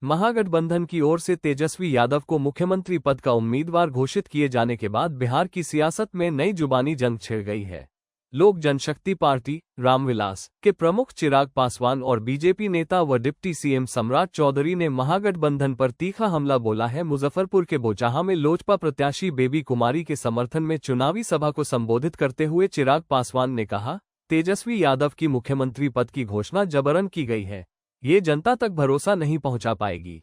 महागठबंधन की ओर से तेजस्वी यादव को मुख्यमंत्री पद का उम्मीदवार घोषित किए जाने के बाद बिहार की सियासत में नई जुबानी जंग छिड़ गई है। लोक जनशक्ति पार्टी रामविलास के प्रमुख चिराग पासवान और बीजेपी नेता व डिप्टी सीएम सम्राट चौधरी ने महागठबंधन पर तीखा हमला बोला है। मुजफ्फरपुर के बोचाहा में लोजपा प्रत्याशी बेबी कुमारी के समर्थन में चुनावी सभा को संबोधित करते हुए चिराग पासवान ने कहा, तेजस्वी यादव की मुख्यमंत्री पद की घोषणा जबरन की गई है, ये जनता तक भरोसा नहीं पहुंचा पाएगी।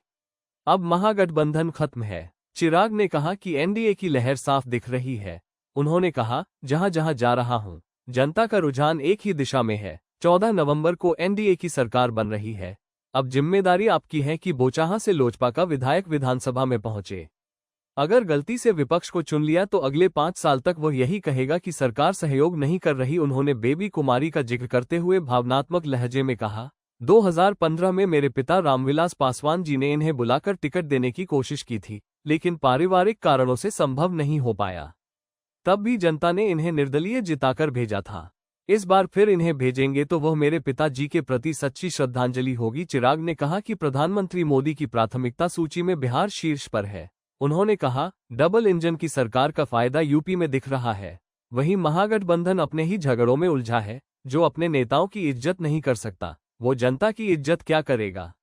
अब महागठबंधन खत्म है। चिराग ने कहा कि एनडीए की लहर साफ दिख रही है। उन्होंने कहा, जहां जहां जा रहा हूं, जनता का रुझान एक ही दिशा में है। 14 नवंबर को एनडीए की सरकार बन रही है। अब जिम्मेदारी आपकी है कि बोचाहा से लोजपा का विधायक विधानसभा में पहुंचे। अगर गलती से विपक्ष को चुन लिया तो अगले 5 साल तक वह यही कहेगा कि सरकार सहयोग नहीं कर रही। उन्होंने बेबी कुमारी का जिक्र करते हुए भावनात्मक लहजे में कहा, 2015 में मेरे पिता रामविलास पासवान जी ने इन्हें बुलाकर टिकट देने की कोशिश की थी, लेकिन पारिवारिक कारणों से संभव नहीं हो पाया। तब भी जनता ने इन्हें निर्दलीय जिताकर भेजा था। इस बार फिर इन्हें भेजेंगे तो वह मेरे पिताजी के प्रति सच्ची श्रद्धांजलि होगी। चिराग ने कहा कि प्रधानमंत्री मोदी की प्राथमिकता सूची में बिहार शीर्ष पर है। उन्होंने कहा, डबल इंजन की सरकार का फायदा यूपी में दिख रहा है। वहीं महागठबंधन अपने ही झगड़ों में उलझा है। जो अपने नेताओं की इज्जत नहीं कर सकता, वो जनता की इज्जत क्या करेगा।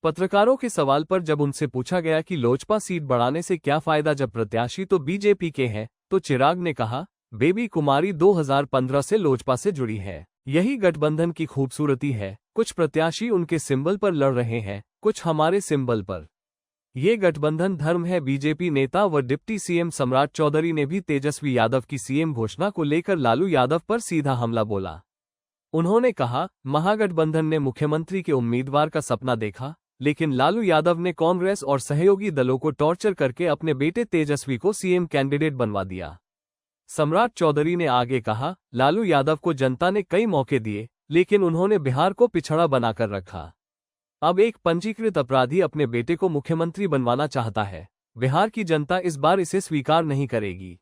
पत्रकारों के सवाल पर जब उनसे पूछा गया कि लोजपा सीट बढ़ाने से क्या फायदा जब प्रत्याशी तो बीजेपी के हैं, तो चिराग ने कहा, बेबी कुमारी 2015 से लोजपा से जुड़ी है। यही गठबंधन की खूबसूरती है। कुछ प्रत्याशी उनके सिंबल पर लड़ रहे हैं, कुछ हमारे सिंबल पर। ये गठबंधन धर्म है। बीजेपी नेता व डिप्टी सीएम सम्राट चौधरी ने भी तेजस्वी यादव की सीएम घोषणा को लेकर लालू यादव पर सीधा हमला बोला। उन्होंने कहा, महागठबंधन ने मुख्यमंत्री के उम्मीदवार का सपना देखा, लेकिन लालू यादव ने कांग्रेस और सहयोगी दलों को टॉर्चर करके अपने बेटे तेजस्वी को सीएम कैंडिडेट बनवा दिया। सम्राट चौधरी ने आगे कहा, लालू यादव को जनता ने कई मौके दिए, लेकिन उन्होंने बिहार को पिछड़ा बनाकर रखा। अब एक पंजीकृत अपराधी अपने बेटे को मुख्यमंत्री बनवाना चाहता है। बिहार की जनता इस बार इसे स्वीकार नहीं करेगी।